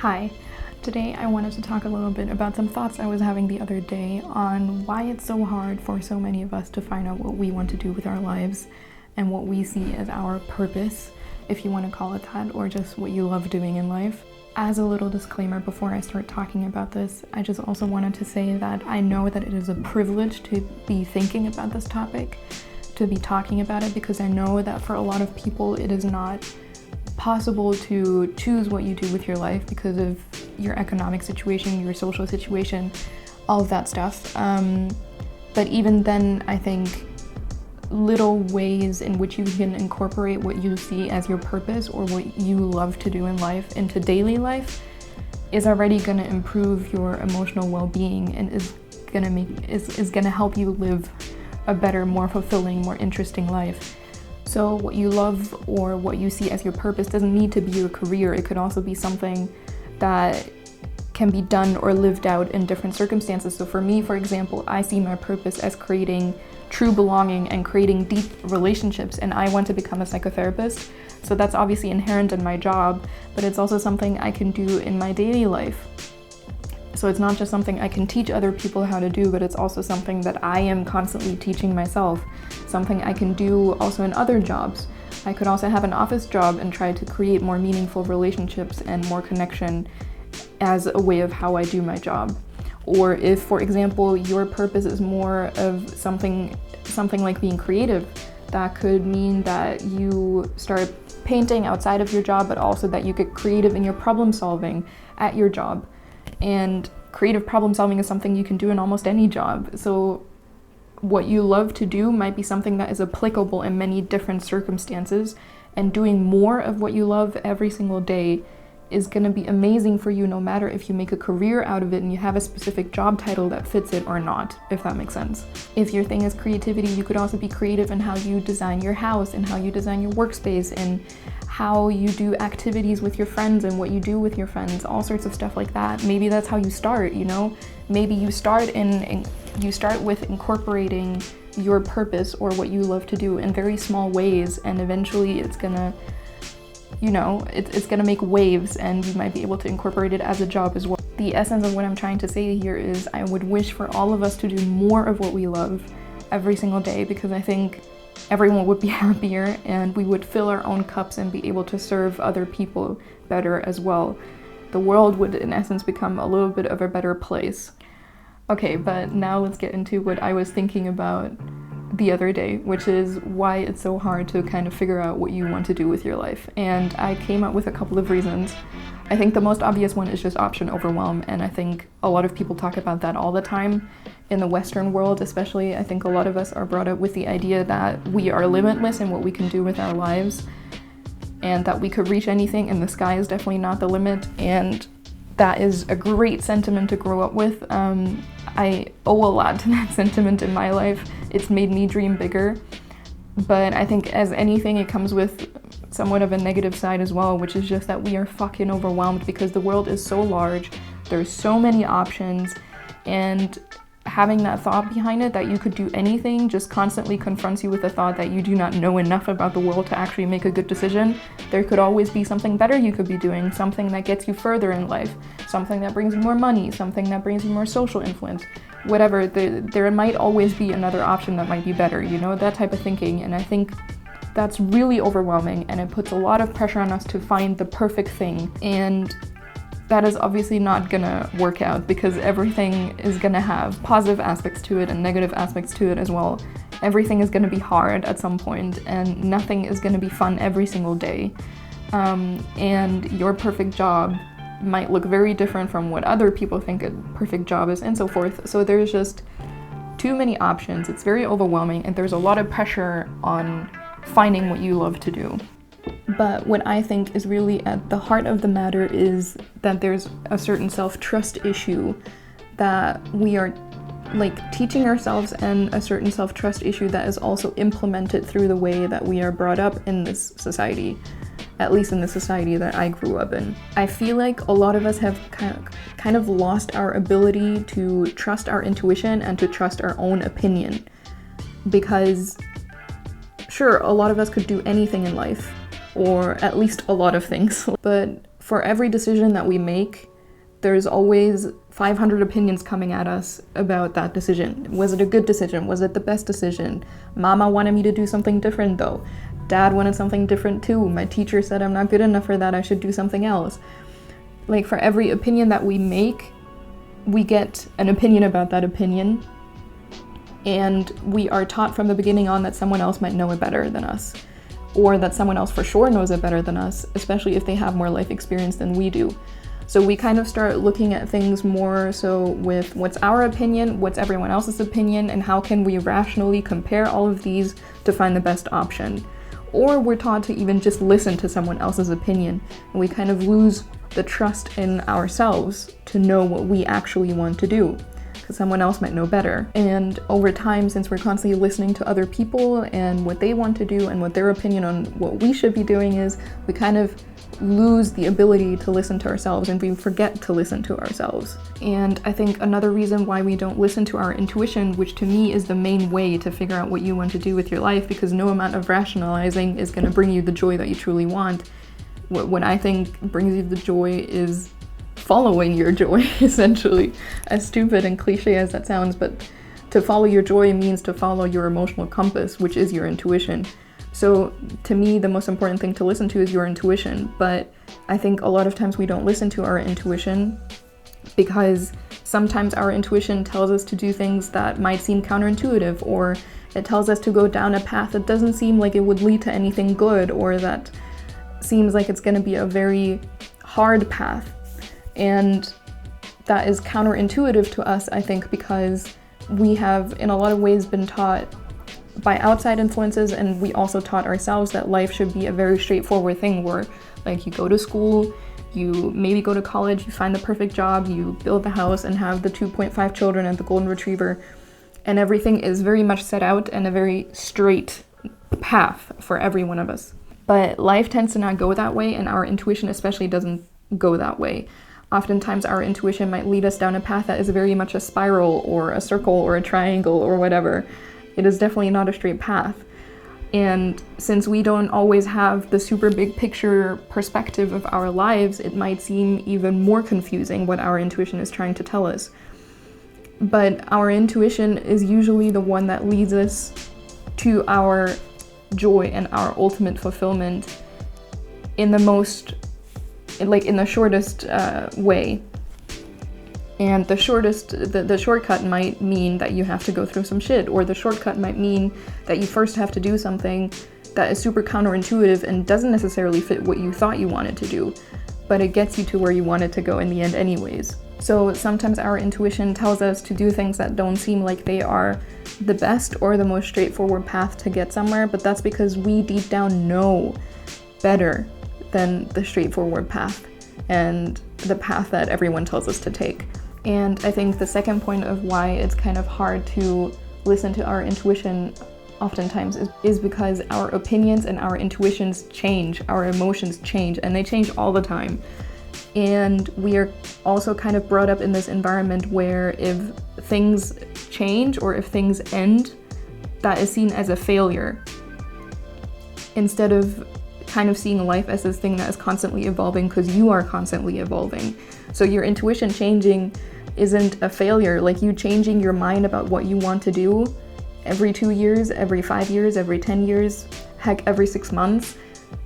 Hi, today I wanted to talk a little bit about some thoughts I was having the other day on why it's so hard for so many of us to find out what we want to do with our lives and what we see as our purpose, if you want to call it that, or just what you love doing in life. As a little disclaimer before I start talking about this, I just also wanted to say that I know that it is a privilege to be thinking about this topic, to be talking about it, because I know that for a lot of people it is not possible to choose what you do with your life because of your economic situation, your social situation, all of that stuff. But even then, I think little ways in which you can incorporate what you see as your purpose or what you love to do in life into daily life is already going to improve your emotional well-being and is going to help you live a better, more fulfilling, more interesting life. So what you love or what you see as your purpose doesn't need to be your career. It could also be something that can be done or lived out in different circumstances. So for me, for example, I see my purpose as creating true belonging and creating deep relationships, and I want to become a psychotherapist. So that's obviously inherent in my job, but it's also something I can do in my daily life. So it's not just something I can teach other people how to do, but it's also something that I am constantly teaching myself, something I can do also in other jobs. I could also have an office job and try to create more meaningful relationships and more connection as a way of how I do my job. Or if, for example, your purpose is more of something like being creative, that could mean that you start painting outside of your job, but also that you get creative in your problem solving at your job. And creative problem solving is something you can do in almost any job. So what you love to do might be something that is applicable in many different circumstances, and doing more of what you love every single day is going to be amazing for you, no matter if you make a career out of it and you have a specific job title that fits it or not, if that makes sense. If your thing is creativity, you could also be creative in how you design your house and how you design your workspace and how you do activities with your friends and what you do with your friends, all sorts of stuff like that. Maybe that's how you start, you know? Maybe you start with incorporating your purpose or what you love to do in very small ways, and eventually it's gonna make waves and you might be able to incorporate it as a job as well. The essence of what I'm trying to say here is I would wish for all of us to do more of what we love every single day, because I think everyone would be happier and we would fill our own cups and be able to serve other people better as well. The world would, in essence, become a little bit of a better place. Okay, but now let's get into what I was thinking about the other day, which is why it's so hard to kind of figure out what you want to do with your life. And I came up with a couple of reasons. I think the most obvious one is just option overwhelm, and I think a lot of people talk about that all the time. In the Western world especially, I think a lot of us are brought up with the idea that we are limitless in what we can do with our lives, and that we could reach anything, and the sky is definitely not the limit, and that is a great sentiment to grow up with. I owe a lot to that sentiment in my life. It's made me dream bigger, but I think as anything, it comes with somewhat of a negative side as well, which is just that we are fucking overwhelmed because the world is so large, there's so many options, and having that thought behind it that you could do anything just constantly confronts you with the thought that you do not know enough about the world to actually make a good decision. There could always be something better you could be doing, something that gets you further in life, something that brings you more money, something that brings you more social influence, whatever. There might always be another option that might be better, you know, that type of thinking. And I think that's really overwhelming, and it puts a lot of pressure on us to find the perfect thing. And that is obviously not gonna work out, because everything is gonna have positive aspects to it and negative aspects to it as well. Everything is gonna be hard at some point, and nothing is gonna be fun every single day. And your perfect job might look very different from what other people think a perfect job is, and so forth. So there's just too many options. It's very overwhelming, and there's a lot of pressure on finding what you love to do. But what I think is really at the heart of the matter is that there's a certain self-trust issue that we are teaching ourselves, and a certain self-trust issue that is also implemented through the way that we are brought up in this society, at least in the society that I grew up in. I feel like a lot of us have kind of lost our ability to trust our intuition and to trust our own opinion, because sure, a lot of us could do anything in life, or at least a lot of things, but for every decision that we make, there's always 500 opinions coming at us about that decision. Was it a good decision? Was it the best decision? Mama wanted me to do something different though. Dad wanted something different too. My teacher said I'm not good enough for that, I should do something else. Like, for every opinion that we make, we get an opinion about that opinion, and we are taught from the beginning on that someone else might know it better than us, or that someone else for sure knows it better than us, especially if they have more life experience than we do. So we kind of start looking at things more so with what's our opinion, what's everyone else's opinion, and how can we rationally compare all of these to find the best option. Or we're taught to even just listen to someone else's opinion, and we kind of lose the trust in ourselves to know what we actually want to do, because someone else might know better. And over time, since we're constantly listening to other people and what they want to do and what their opinion on what we should be doing is, we kind of lose the ability to listen to ourselves, and we forget to listen to ourselves. And I think another reason why we don't listen to our intuition, which to me is the main way to figure out what you want to do with your life, because no amount of rationalizing is going to bring you the joy that you truly want. What I think brings you the joy is following your joy, essentially. As stupid and cliche as that sounds, but to follow your joy means to follow your emotional compass, which is your intuition. So to me, the most important thing to listen to is your intuition, but I think a lot of times we don't listen to our intuition because sometimes our intuition tells us to do things that might seem counterintuitive, or it tells us to go down a path that doesn't seem like it would lead to anything good, or that seems like it's going to be a very hard path. And that is counterintuitive to us, I think, because we have in a lot of ways been taught by outside influences, and we also taught ourselves that life should be a very straightforward thing where, like, you go to school, you maybe go to college, you find the perfect job, you build the house and have the 2.5 children and the golden retriever, and everything is very much set out in a very straight path for every one of us. But life tends to not go that way, and our intuition especially doesn't go that way. Oftentimes our intuition might lead us down a path that is very much a spiral or a circle or a triangle or whatever. It is definitely not a straight path. And since we don't always have the super big picture perspective of our lives, it might seem even more confusing what our intuition is trying to tell us. But our intuition is usually the one that leads us to our joy and our ultimate fulfillment in the shortest way. And the shortcut might mean that you have to go through some shit, or the shortcut might mean that you first have to do something that is super counterintuitive and doesn't necessarily fit what you thought you wanted to do, but it gets you to where you wanted to go in the end anyways. So sometimes our intuition tells us to do things that don't seem like they are the best or the most straightforward path to get somewhere, but that's because we deep down know better than the straightforward path and the path that everyone tells us to take. And I think the second point of why it's kind of hard to listen to our intuition oftentimes is because our opinions and our intuitions change, our emotions change, and they change all the time. And we are also kind of brought up in this environment where if things change or if things end, that is seen as a failure, instead of kind of seeing life as this thing that is constantly evolving, because you are constantly evolving. So your intuition changing isn't a failure. Like, you changing your mind about what you want to do every 2 years, every 5 years, every 10 years, heck, every 6 months,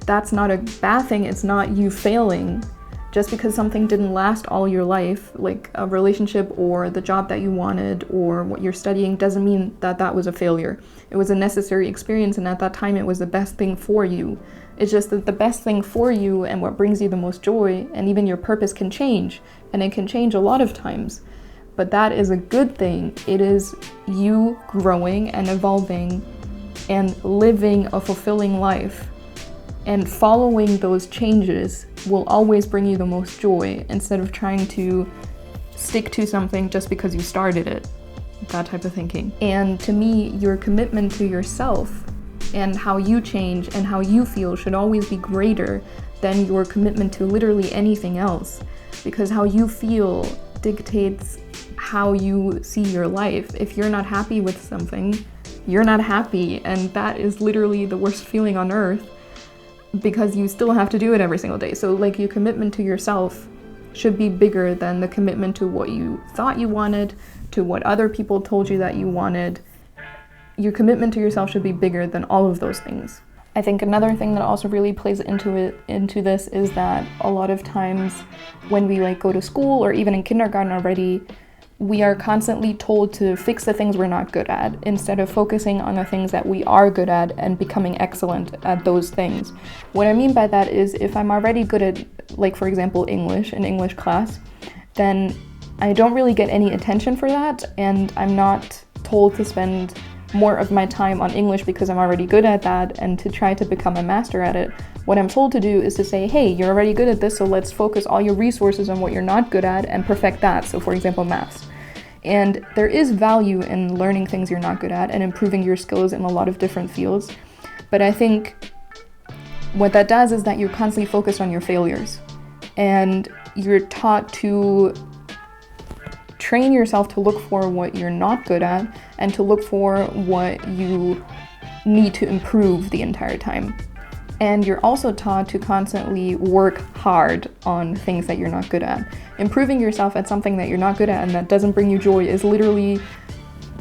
that's not a bad thing. It's not you failing. Just because something didn't last all your life, like a relationship or the job that you wanted or what you're studying, doesn't mean that that was a failure. It was a necessary experience, and at that time it was the best thing for you. It's just that the best thing for you and what brings you the most joy and even your purpose can change, and it can change a lot of times. But that is a good thing. It is you growing and evolving and living a fulfilling life. And following those changes will always bring you the most joy, instead of trying to stick to something just because you started it. That type of thinking. And to me, your commitment to yourself and how you change and how you feel should always be greater than your commitment to literally anything else. Because how you feel dictates how you see your life. If you're not happy with something, you're not happy, and that is literally the worst feeling on earth. because you still have to do it every single day. So like your commitment to yourself should be bigger than the commitment to what you thought you wanted, to what other people told you that you wanted. Your commitment to yourself should be bigger than all of those things. I think another thing that also really plays into this is that a lot of times when we like go to school or even in kindergarten already, we are constantly told to fix the things we're not good at instead of focusing on the things that we are good at and becoming excellent at those things. What I mean by that is if I'm already good at, like for example, English, in English class, then I don't really get any attention for that, and I'm not told to spend more of my time on English because I'm already good at that and to try to become a master at it. What I'm told to do is to say, hey, you're already good at this, so let's focus all your resources on what you're not good at and perfect that. So for example, maths. And there is value in learning things you're not good at and improving your skills in a lot of different fields. But I think what that does is that you're constantly focused on your failures. And you're taught to train yourself to look for what you're not good at and to look for what you need to improve the entire time. And you're also taught to constantly work hard on things that you're not good at. Improving yourself at something that you're not good at and that doesn't bring you joy is literally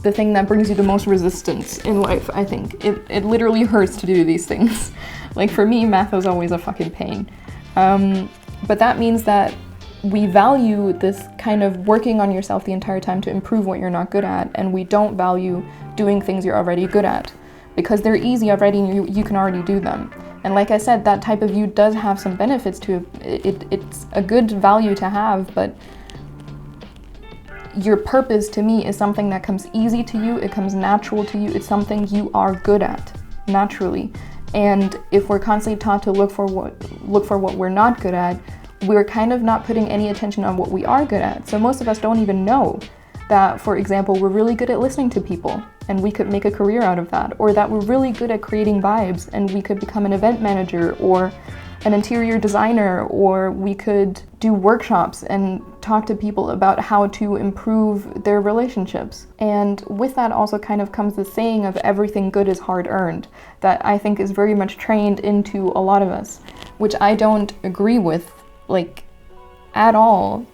the thing that brings you the most resistance in life, I think. It literally hurts to do these things. Like for me, math was always a fucking pain. But that means that we value this kind of working on yourself the entire time to improve what you're not good at, and we don't value doing things you're already good at because they're easy already and you can already do them. And like I said, that type of view does have some benefits to it. It's a good value to have, but your purpose to me is something that comes easy to you, it comes natural to you, it's something you are good at naturally. And if we're constantly taught to look for what we're not good at, we're kind of not putting any attention on what we are good at. So most of us don't even know that, for example, we're really good at listening to people and we could make a career out of that, or that we're really good at creating vibes and we could become an event manager or an interior designer, or we could do workshops and talk to people about how to improve their relationships. And with that also kind of comes the saying of everything good is hard earned, that I think is very much trained into a lot of us, which I don't agree with like at all,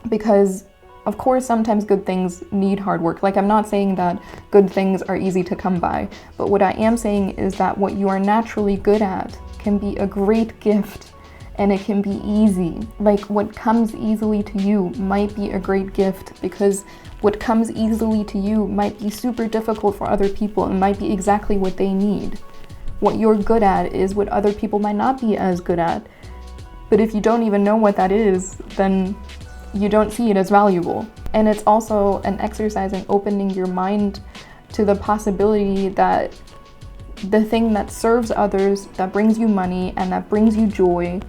because of course sometimes good things need hard work. Like I'm not saying that good things are easy to come by, but what I am saying is that what you are naturally good at can be a great gift and it can be easy. Like what comes easily to you might be a great gift because what comes easily to you might be super difficult for other people and might be exactly what they need. What you're good at is what other people might not be as good at. But if you don't even know what that is, then you don't see it as valuable. And it's also an exercise in opening your mind to the possibility that the thing that serves others, that brings you money, and that brings you joy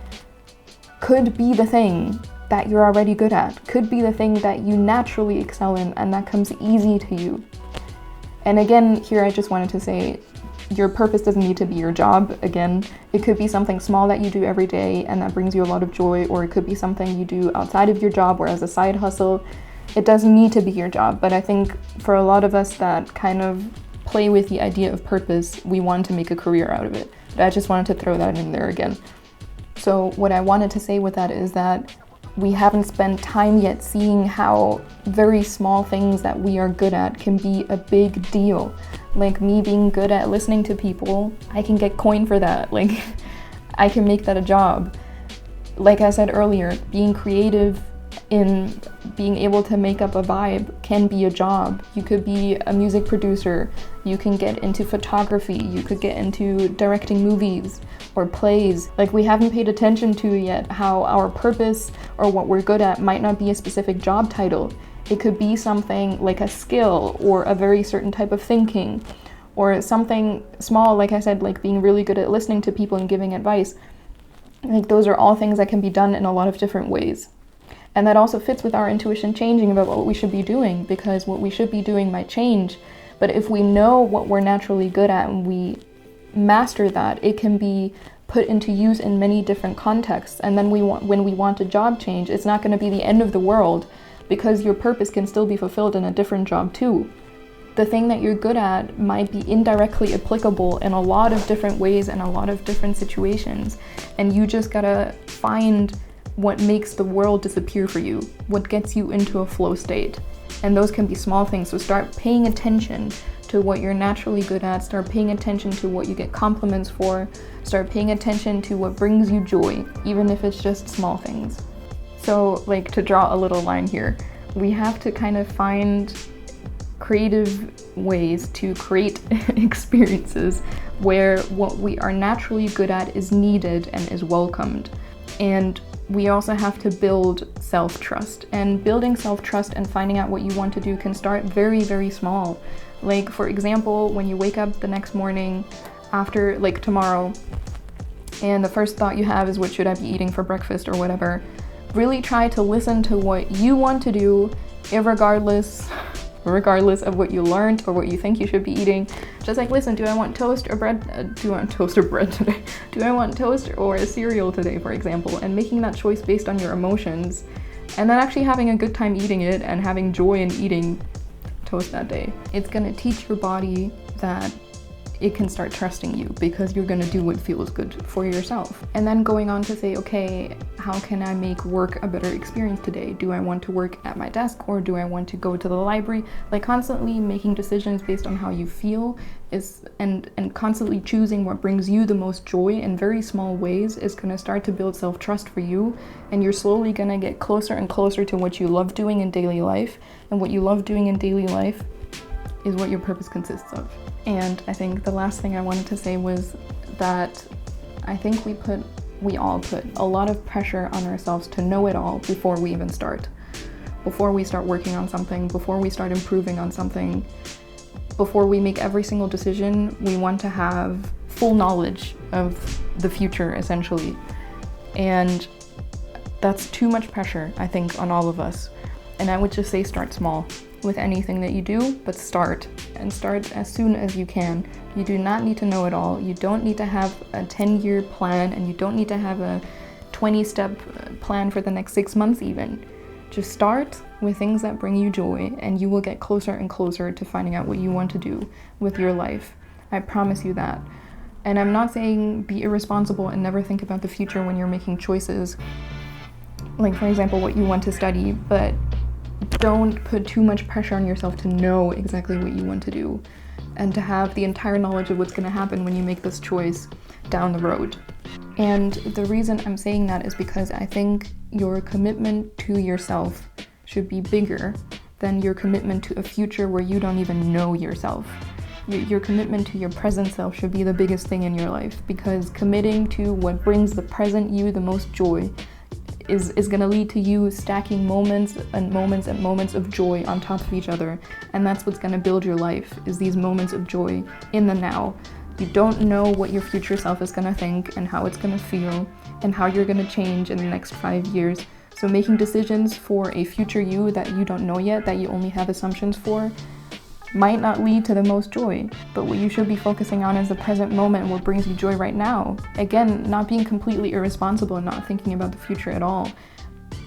could be the thing that you're already good at, could be the thing that you naturally excel in and that comes easy to you. And again, here I just wanted to say, your purpose doesn't need to be your job. Again, it could be something small that you do every day and that brings you a lot of joy, or it could be something you do outside of your job or as a side hustle. It doesn't need to be your job, but I think for a lot of us that kind of play with the idea of purpose, we want to make a career out of it. But I just wanted to throw that in there again. So what I wanted to say with that is that we haven't spent time yet seeing how very small things that we are good at can be a big deal. Like me being good at listening to people, I can get coin for that. Like I can make that a job. Like I said earlier, being creative in being able to make up a vibe can be a job. You could be a music producer, you can get into photography, you could get into directing movies or plays. Like we haven't paid attention to yet how our purpose or what we're good at might not be a specific job title. It could be something like a skill or a very certain type of thinking, or something small, like I said, like being really good at listening to people and giving advice. Like those are all things that can be done in a lot of different ways. And that also fits with our intuition changing about what we should be doing, because what we should be doing might change. But if we know what we're naturally good at and we master that, it can be put into use in many different contexts. And then when we want a job change, it's not going to be the end of the world, because your purpose can still be fulfilled in a different job too. the thing that you're good at might be indirectly applicable in a lot of different ways and a lot of different situations. And you just gotta find what makes the world disappear for you, what gets you into a flow state. And those can be small things. So start paying attention to what you're naturally good at, start paying attention to what you get compliments for, start paying attention to what brings you joy, even if it's just small things. So like, to draw a little line here, we have to kind of find creative ways to create experiences where what we are naturally good at is needed and is welcomed. And we also have to build self-trust. And building self-trust and finding out what you want to do can start very, very small. Like, for example, when you wake up the next morning after, like tomorrow, and the first thought you have is, what should I be eating for breakfast or whatever, really try to listen to what you want to do, regardless of what you learned or what you think you should be eating. Just like, listen, do I want toast or bread? Do I want toast or bread today? Do I want toast or a cereal today, for example? And making that choice based on your emotions, and then actually having a good time eating it and having joy in eating toast that day. It's gonna teach your body that it can start trusting you, because you're gonna do what feels good for yourself. And then going on to say, okay, how can I make work a better experience today? Do I want to work at my desk, or do I want to go to the library? Like, constantly making decisions based on how you feel and constantly choosing what brings you the most joy in very small ways is gonna start to build self-trust for you, and you're slowly gonna get closer and closer to what you love doing in daily life. And what you love doing in daily life is what your purpose consists of. And I think the last thing I wanted to say was that I think we all put a lot of pressure on ourselves to know it all before we even start. Before we start working on something, before we start improving on something, before we make every single decision, we want to have full knowledge of the future, essentially. And that's too much pressure, I think, on all of us. And I would just say, start small with anything that you do, but start, and start as soon as you can. You do not need to know it all. You don't need to have a 10-year plan, and you don't need to have a 20-step plan for the next 6 months even. Just start with things that bring you joy, and you will get closer and closer to finding out what you want to do with your life. I promise you that. And I'm not saying be irresponsible and never think about the future when you're making choices, like, for example, what you want to study, but don't put too much pressure on yourself to know exactly what you want to do and to have the entire knowledge of what's going to happen when you make this choice down the road. And the reason I'm saying that is because I think your commitment to yourself should be bigger than your commitment to a future where you don't even know yourself. Your commitment to your present self should be the biggest thing in your life, because committing to what brings the present you the most joy is going to lead to you stacking moments and moments and moments of joy on top of each other. And that's what's going to build your life, is these moments of joy in the now. You don't know what your future self is going to think and how it's going to feel and how you're going to change in the next 5 years. So making decisions for a future you that you don't know yet, that you only have assumptions for, might not lead to the most joy. But what you should be focusing on is the present moment and what brings you joy right now. Again, not being completely irresponsible and not thinking about the future at all.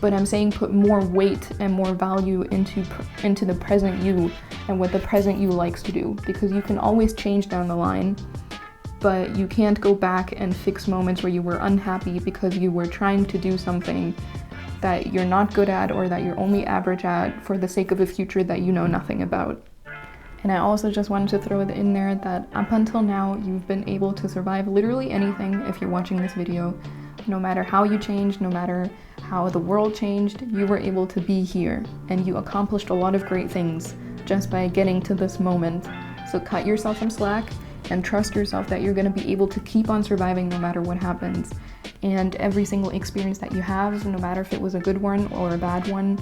But I'm saying put more weight and more value into the present you and what the present you likes to do. Because you can always change down the line, but you can't go back and fix moments where you were unhappy because you were trying to do something that you're not good at or that you're only average at for the sake of a future that you know nothing about. And I also just wanted to throw it in there that up until now, you've been able to survive literally anything if you're watching this video. No matter how you changed, no matter how the world changed, you were able to be here. And you accomplished a lot of great things just by getting to this moment. So cut yourself some slack and trust yourself that you're going to be able to keep on surviving no matter what happens. And every single experience that you have, no matter if it was a good one or a bad one,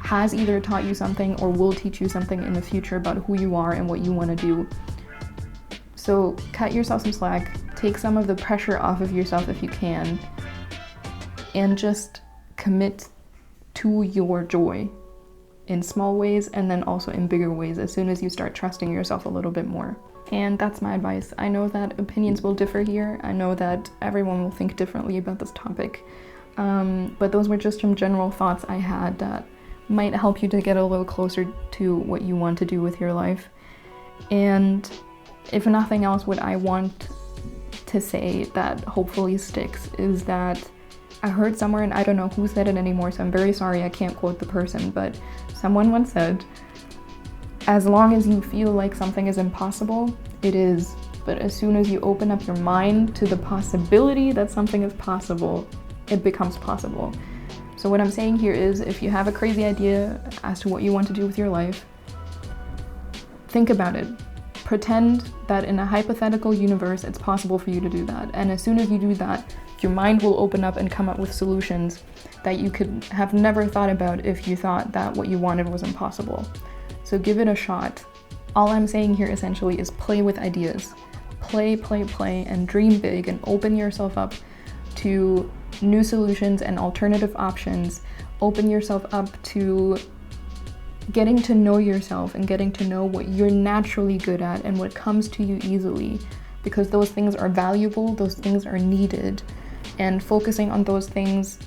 has either taught you something or will teach you something in the future about who you are and what you want to do. So cut yourself some slack, take some of the pressure off of yourself if you can, and just commit to your joy in small ways and then also in bigger ways as soon as you start trusting yourself a little bit more. And that's my advice. I know that opinions will differ here. I know that everyone will think differently about this topic. But those were just some general thoughts I had that might help you to get a little closer to what you want to do with your life. And if nothing else, what I want to say that hopefully sticks is that I heard somewhere, and I don't know who said it anymore, so I'm very sorry I can't quote the person, but someone once said, as long as you feel like something is impossible, it is. But as soon as you open up your mind to the possibility that something is possible, it becomes possible. So what I'm saying here is, if you have a crazy idea as to what you want to do with your life, think about it. Pretend that in a hypothetical universe, it's possible for you to do that. And as soon as you do that, your mind will open up and come up with solutions that you could have never thought about if you thought that what you wanted was impossible. So give it a shot. All I'm saying here essentially is play with ideas. Play, and dream big, and open yourself up to new solutions and alternative options. Open yourself up to getting to know yourself and getting to know what you're naturally good at and what comes to you easily, because those things are valuable, those things are needed, and focusing on those things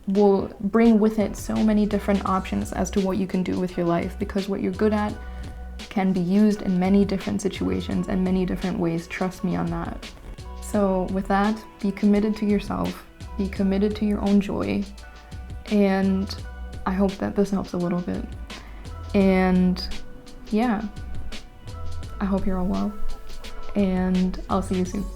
will bring with it so many different options as to what you can do with your life, because what you're good at can be used in many different situations and many different ways. Trust me on that. So with that, be committed to yourself, be committed to your own joy, and I hope that this helps a little bit. And yeah, I hope you're all well, and I'll see you soon.